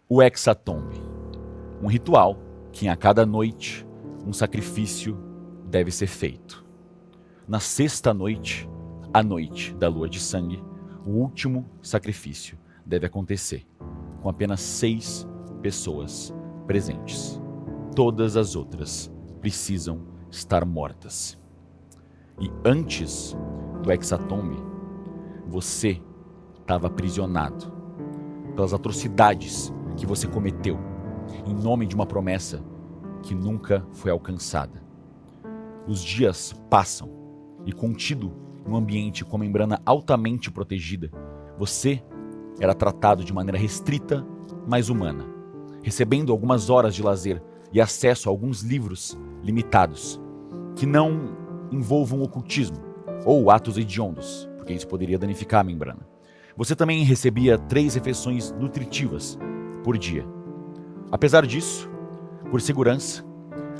O Hexatombe, um ritual que a cada noite um sacrifício deve ser feito. Na sexta noite, a noite da lua de sangue, o último sacrifício deve acontecer, com apenas 6 pessoas presentes. Todas as outras precisam estar mortas. E antes do Hexatombe, você estava aprisionado pelas atrocidades que você cometeu, em nome de uma promessa que nunca foi alcançada. Os dias passam e, contido em um ambiente com a membrana altamente protegida, você era tratado de maneira restrita, mas humana, recebendo algumas horas de lazer e acesso a alguns livros limitados, que não envolvam ocultismo ou atos hediondos, porque isso poderia danificar a membrana. Você também recebia 3 refeições nutritivas por dia. Apesar disso, por segurança,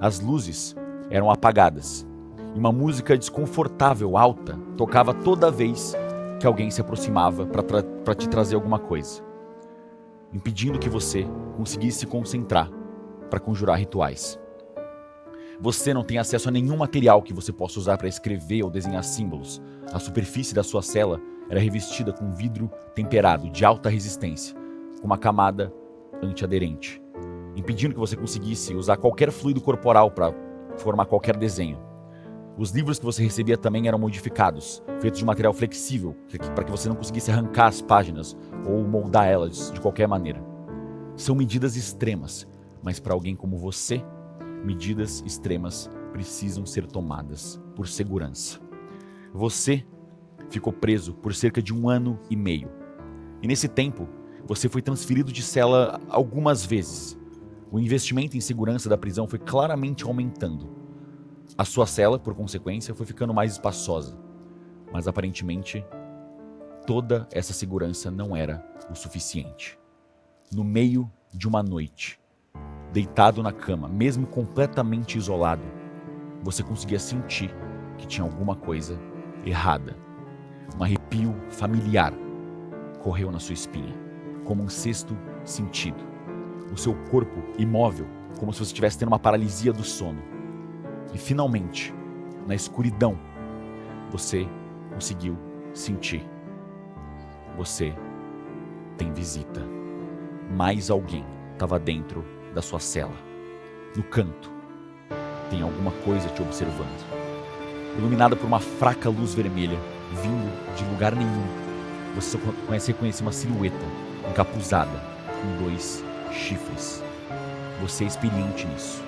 as luzes eram apagadas e uma música desconfortável alta tocava toda vez que alguém se aproximava para te trazer alguma coisa, impedindo que você conseguisse se concentrar para conjurar rituais. Você não tem acesso a nenhum material que você possa usar para escrever ou desenhar símbolos. A superfície da sua cela era revestida com vidro temperado de alta resistência, com uma camada antiaderente, impedindo que você conseguisse usar qualquer fluido corporal para formar qualquer desenho. Os livros que você recebia também eram modificados, feitos de material flexível, para que você não conseguisse arrancar as páginas ou moldar elas de qualquer maneira. São medidas extremas, mas para alguém como você, medidas extremas precisam ser tomadas por segurança. Você ficou preso por cerca de 1 ano e meio. E nesse tempo, você foi transferido de cela algumas vezes. O investimento em segurança da prisão foi claramente aumentando. A sua cela, por consequência, foi ficando mais espaçosa. Mas aparentemente, toda essa segurança não era o suficiente. No meio de uma noite, deitado na cama, mesmo completamente isolado, você conseguia sentir que tinha alguma coisa errada. Um arrepio familiar correu na sua espinha, como um sexto sentido. O seu corpo imóvel, como se você estivesse tendo uma paralisia do sono. E finalmente, na escuridão, você conseguiu sentir. Você tem visita. Mais alguém estava dentro da sua cela. No canto, tem alguma coisa te observando. Iluminada por uma fraca luz vermelha, vindo de lugar nenhum, você só reconhece uma silhueta encapuzada com 2 chifres. Você é experiente nisso.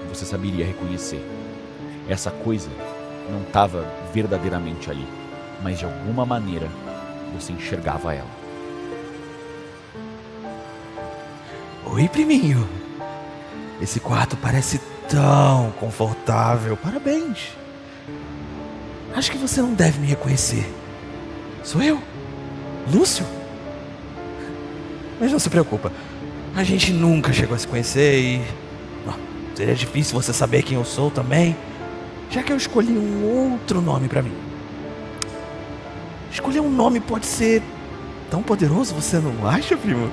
Você saberia reconhecer. Essa coisa não estava verdadeiramente ali, mas de alguma maneira você enxergava ela. Oi, priminho. Esse quarto parece tão confortável. Parabéns. Acho que você não deve me reconhecer. Sou eu, Lúcio. Mas não se preocupa. A gente nunca chegou a se conhecer e... seria difícil você saber quem eu sou também, já que eu escolhi um outro nome pra mim. Escolher um nome pode ser tão poderoso, você não acha, primo?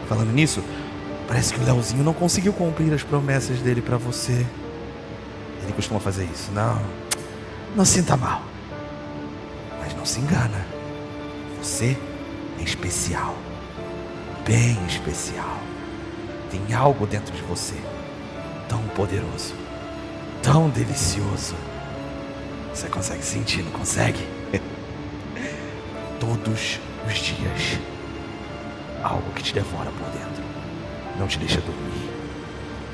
Falando nisso, parece que o Leozinho não conseguiu cumprir as promessas dele pra você. Ele costuma fazer isso. Não sinta mal. Mas não se engana. Você é especial. Bem especial. Tem algo dentro de você tão poderoso, tão delicioso. Você consegue sentir, não consegue? Todos os dias, algo que te devora por dentro, não te deixa dormir,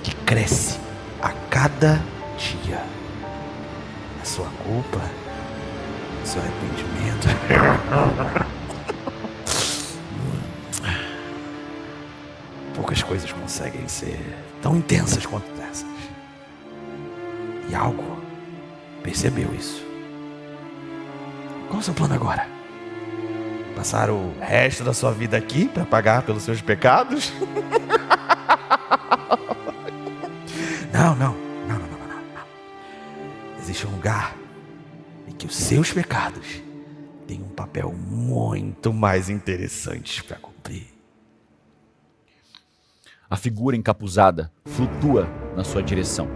que cresce a cada dia. A sua culpa, o seu arrependimento. Poucas coisas conseguem ser tão intensas quanto essas. E algo percebeu isso. Qual o seu plano agora? Passar o resto da sua vida aqui para pagar pelos seus pecados? Não. Existe um lugar em que os seus pecados têm um papel muito mais interessante para cumprir. A figura encapuzada flutua na sua direção.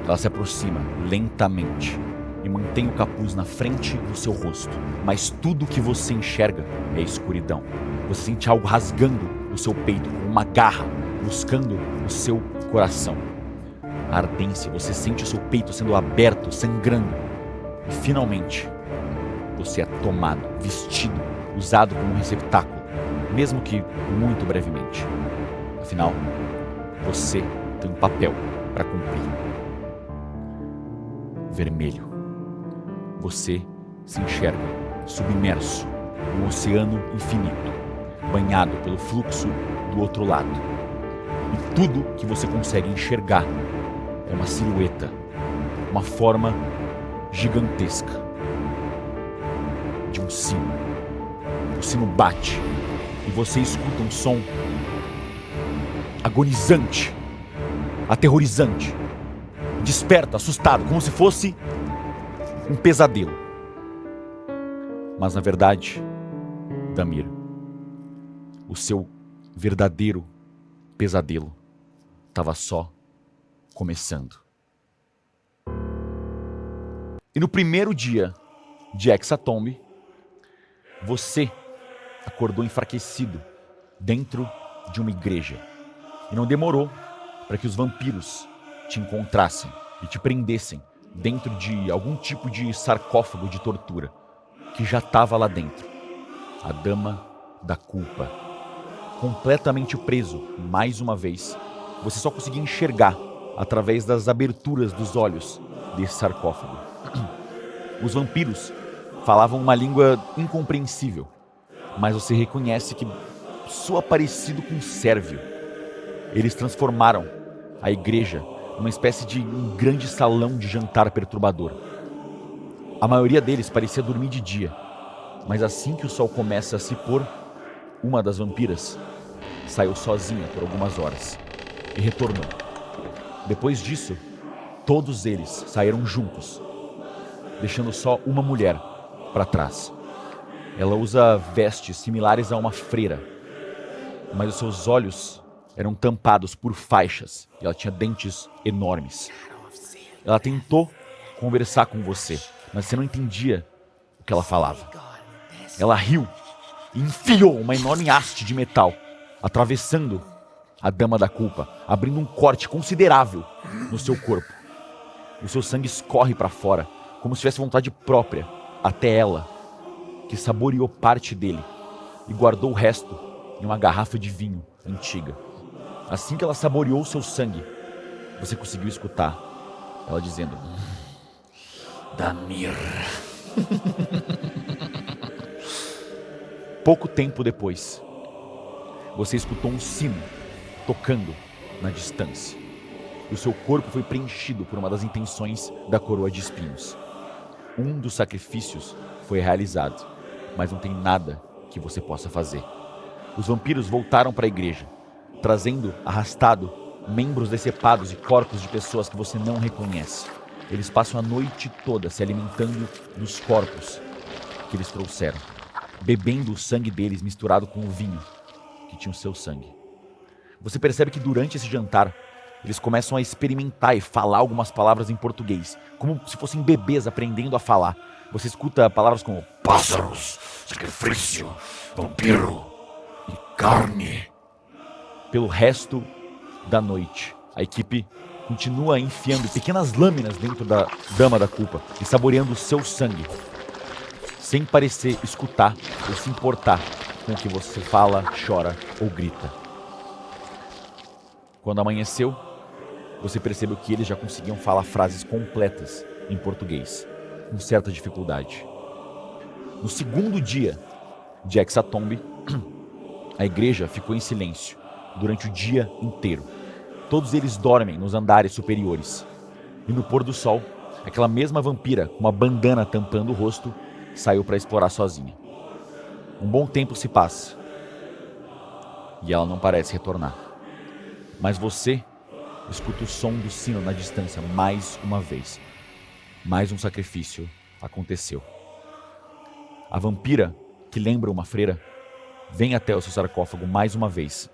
Ela se aproxima lentamente e mantém o capuz na frente do seu rosto. Mas tudo que você enxerga é escuridão. Você sente algo rasgando o seu peito, com uma garra, buscando o seu coração. A ardência, você sente o seu peito sendo aberto, sangrando. E finalmente, você é tomado, vestido, usado como um receptáculo, mesmo que muito brevemente. Afinal, você tem um papel para cumprir. Vermelho. Você se enxerga submerso num oceano infinito, banhado pelo fluxo do outro lado. E tudo que você consegue enxergar é uma silhueta, uma forma gigantesca de um sino. O sino bate e você escuta um som agonizante, aterrorizante. Desperta, assustado, como se fosse um pesadelo. Mas na verdade, Damir, o seu verdadeiro pesadelo estava só começando. E no primeiro dia de Hexatombe, você acordou enfraquecido dentro de uma igreja. E não demorou para que os vampiros te encontrassem e te prendessem dentro de algum tipo de sarcófago de tortura que já estava lá dentro. A Dama da Culpa. Completamente preso, mais uma vez, você só conseguia enxergar através das aberturas dos olhos desse sarcófago. Os vampiros falavam uma língua incompreensível, mas você reconhece que soa parecido com sérvio. Eles transformaram a igreja numa espécie de um grande salão de jantar perturbador. A maioria deles parecia dormir de dia, mas assim que o sol começa a se pôr, uma das vampiras saiu sozinha por algumas horas e retornou. Depois disso, todos eles saíram juntos, deixando só uma mulher para trás. Ela usa vestes similares a uma freira, mas os seus olhos eram tampados por faixas e ela tinha dentes enormes. Ela tentou conversar com você, mas você não entendia o que ela falava. Ela riu e enfiou uma enorme haste de metal, atravessando a Dama da Culpa, abrindo um corte considerável no seu corpo. O seu sangue escorre para fora, como se tivesse vontade própria, até ela, que saboreou parte dele e guardou o resto em uma garrafa de vinho antiga. Assim que ela saboreou o seu sangue, você conseguiu escutar ela dizendo: Damir. Pouco tempo depois, você escutou um sino tocando na distância. E o seu corpo foi preenchido por uma das intenções da coroa de espinhos. Um dos sacrifícios foi realizado, mas não tem nada que você possa fazer. Os vampiros voltaram para a igreja, trazendo arrastado membros decepados e corpos de pessoas que você não reconhece. Eles passam a noite toda se alimentando dos corpos que eles trouxeram, bebendo o sangue deles misturado com o vinho que tinha o seu sangue. Você percebe que durante esse jantar, eles começam a experimentar e falar algumas palavras em português, como se fossem bebês aprendendo a falar. Você escuta palavras como pássaros, sacrifício, vampiro e carne. Pelo resto da noite, a equipe continua enfiando pequenas lâminas dentro da Dama da Culpa e saboreando o seu sangue, sem parecer escutar ou se importar com o que você fala, chora ou grita. Quando amanheceu, você percebeu que eles já conseguiam falar frases completas em português, com certa dificuldade. No segundo dia de Hexatombe, a igreja ficou em silêncio durante o dia inteiro. Todos eles dormem nos andares superiores. E no pôr do sol, aquela mesma vampira, com uma bandana tampando o rosto, saiu para explorar sozinha. Um bom tempo se passa e ela não parece retornar. Mas você escuta o som do sino na distância mais uma vez. Mais um sacrifício aconteceu. A vampira, que lembra uma freira, vem até o seu sarcófago mais uma vez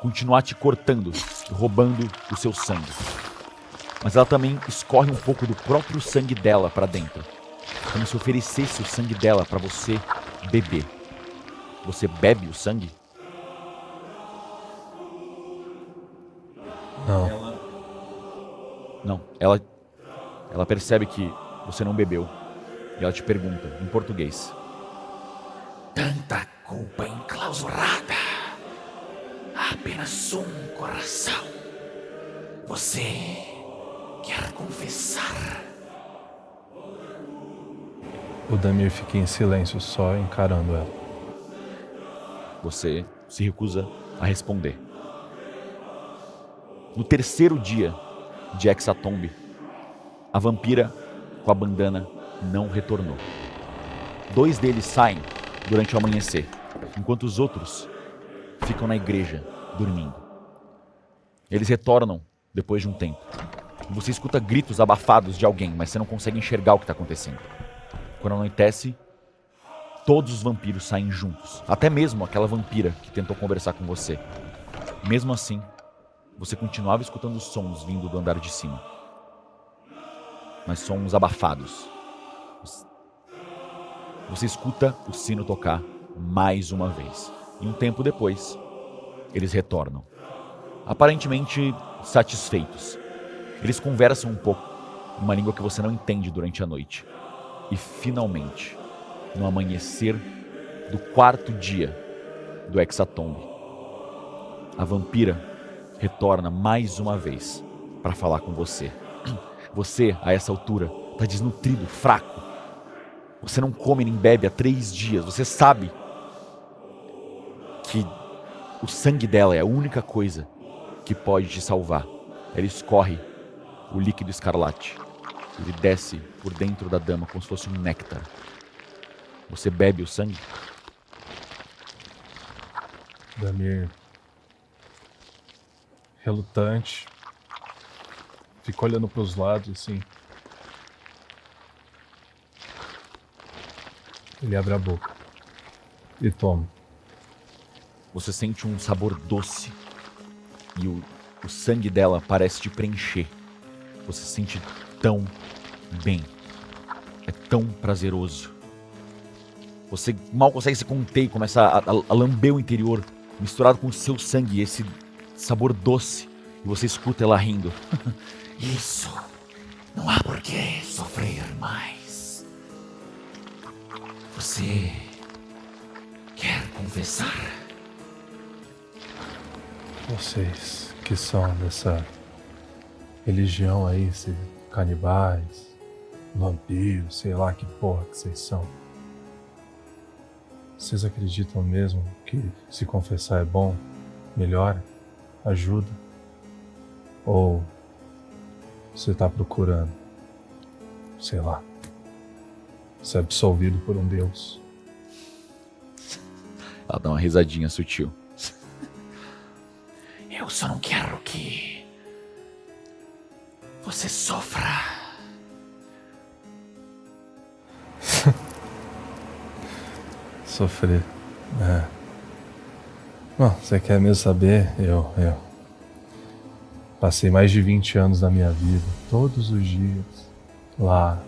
continuar te cortando, roubando o seu sangue. Mas ela também escorre um pouco do próprio sangue dela para dentro, como se oferecesse o sangue dela para você beber. Você bebe o sangue? Não. Não. Ela percebe que você não bebeu. E ela te pergunta, em português. Tanta culpa enclausurada. Há apenas um coração. Você quer confessar? O Damir fica em silêncio, só encarando ela. Você se recusa a responder. No terceiro dia de Hexatombe, a vampira com a bandana não retornou. 2 deles saem durante o amanhecer, enquanto os outros ficam na igreja, dormindo. Eles retornam depois de um tempo. Você escuta gritos abafados de alguém, mas você não consegue enxergar o que está acontecendo. Quando anoitece, todos os vampiros saem juntos. Até mesmo aquela vampira que tentou conversar com você. Mesmo assim, você continuava escutando os sons vindo do andar de cima. Mas sons abafados. Você escuta o sino tocar mais uma vez. E um tempo depois, eles retornam. Aparentemente satisfeitos. Eles conversam um pouco, uma língua que você não entende durante a noite. E finalmente, no amanhecer do 4º dia do Hexatombe, a vampira retorna mais uma vez para falar com você. Você, a essa altura, está desnutrido, fraco. Você não come nem bebe há 3 dias. Você sabe que o sangue dela é a única coisa que pode te salvar. Ela escorre o líquido escarlate. Ele desce por dentro da dama como se fosse um néctar. Você bebe o sangue? Damir, relutante, fica olhando para os lados assim. Ele abre a boca e toma. Você sente um sabor doce e o sangue dela parece te preencher. Você se sente tão bem. É tão prazeroso. Você mal consegue se conter e começa a lamber o interior, misturado com o seu sangue, esse sabor doce. E você escuta ela rindo. Isso. Não há por que sofrer mais. Você quer confessar? Vocês que são dessa religião aí, esses canibais, vampiros, sei lá que porra que vocês são. Vocês acreditam mesmo que se confessar é bom, melhora, ajuda? Ou você tá procurando, sei lá, ser absolvido por um Deus? Ela dá uma risadinha sutil. Eu só não quero que você sofra. Sofrer. Bom, você quer mesmo saber? Eu passei mais de 20 anos da minha vida, todos os dias, lá,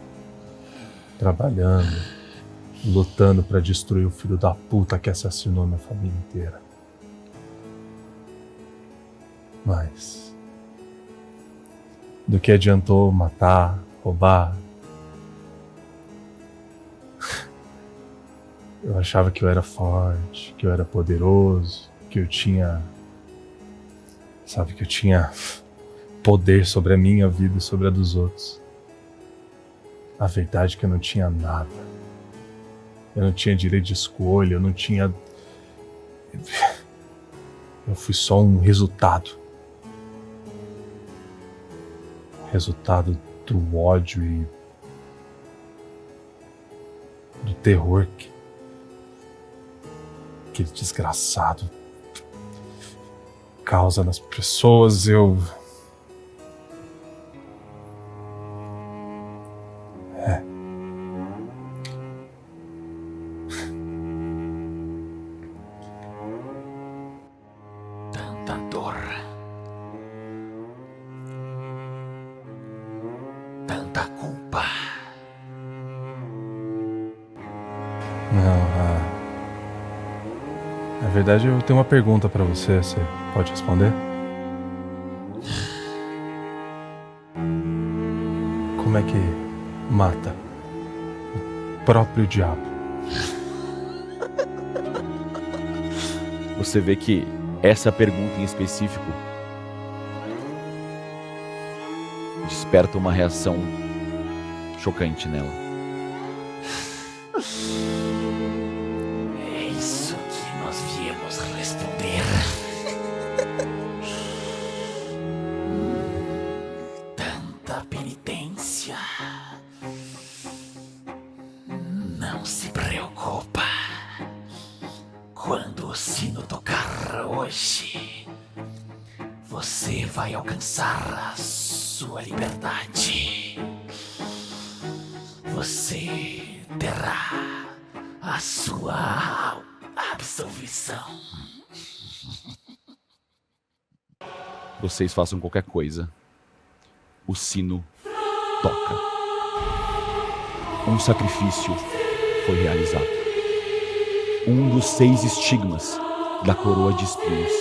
trabalhando, lutando pra destruir o filho da puta que assassinou minha família inteira. Mas do que adiantou matar, roubar? Eu achava que eu era forte, que eu era poderoso, que eu tinha... Sabe, que eu tinha poder sobre a minha vida e sobre a dos outros. A verdade é que eu não tinha nada. Eu não tinha direito de escolha, eu não tinha... Eu fui só um resultado. Resultado do ódio e do terror que aquele desgraçado causa nas pessoas. Tanta Na verdade, eu tenho uma pergunta pra você. Você pode responder? Como é que mata o próprio diabo? Você vê que essa pergunta em específico desperta uma reação chocante nela. É isso que nós viemos responder. Tanta penitência. Não se preocupa. Quando o sino tocar hoje, você vai alcançar a sua liberdade. Você terá a sua absolvição. Vocês façam qualquer coisa. O sino toca. Um sacrifício foi realizado. Um dos 6 estigmas da coroa de espinhos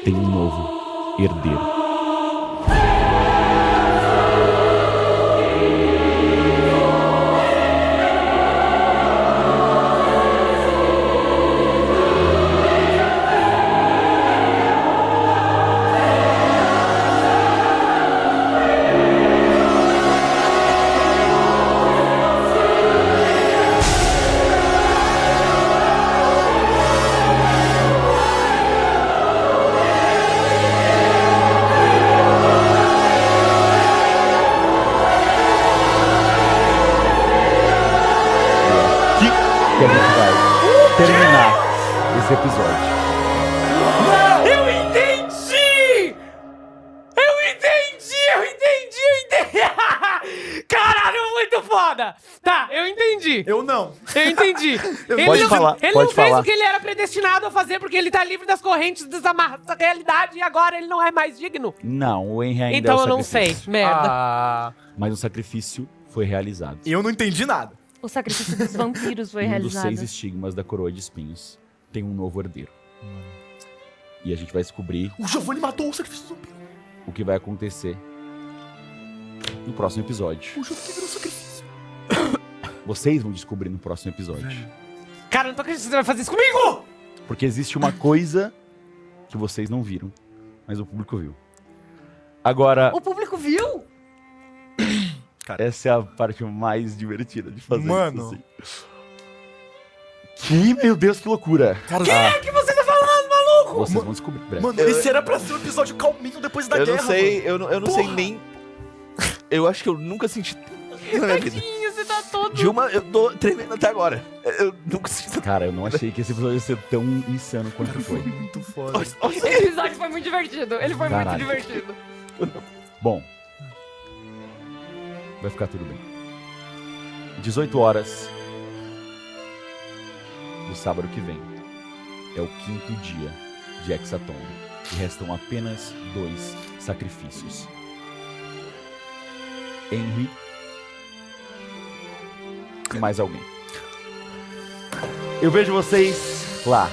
tem um novo herdeiro. Que a gente vai terminar esse episódio. Eu entendi! Eu entendi! Caralho, muito foda! Tá, eu entendi. Eu não. Eu entendi. Ele Pode não, falar, ele pode não fez falar. o que ele era predestinado a fazer porque ele tá livre das correntes desamarradas da realidade e agora ele não é mais digno. Não, o Henry ainda Então é o eu não sei. sacrifício. Merda. Mas o sacrifício foi realizado. Eu não entendi nada. O sacrifício dos vampiros foi Um dos realizado. 6 estigmas da coroa de espinhos tem um novo herdeiro. E a gente vai descobrir O Giovanni matou o sacrifício do vampiro. o que vai acontecer no próximo episódio. O Giovanni virou sacrifício. Vocês vão descobrir no próximo episódio. Cara, eu não tô acreditando que você vai fazer isso comigo! Porque existe uma coisa que vocês não viram, mas o público viu. Agora, O público viu? essa é a parte mais divertida de fazer Mano. isso assim. Que, meu Deus, que loucura. Cara, O que você tá falando, maluco? Vocês vão descobrir, breve. mano, esse era pra ser um episódio calminho depois da Eu guerra, não sei, mano. eu não sei Porra. nem. Eu acho que eu nunca senti tanto na minha vida. Tadinho, você tá todo... Dilma, eu tô tremendo até agora. Eu nunca senti tanto. Cara, eu não achei que esse episódio ia ser tão insano quanto foi. Muito foda. Esse episódio foi muito divertido. Ele foi Caralho. muito divertido. Bom, vai ficar tudo bem. 18 horas do sábado que vem é o 5º dia de Hexatomb e restam apenas 2 sacrifícios. Henry e mais alguém. Eu vejo vocês lá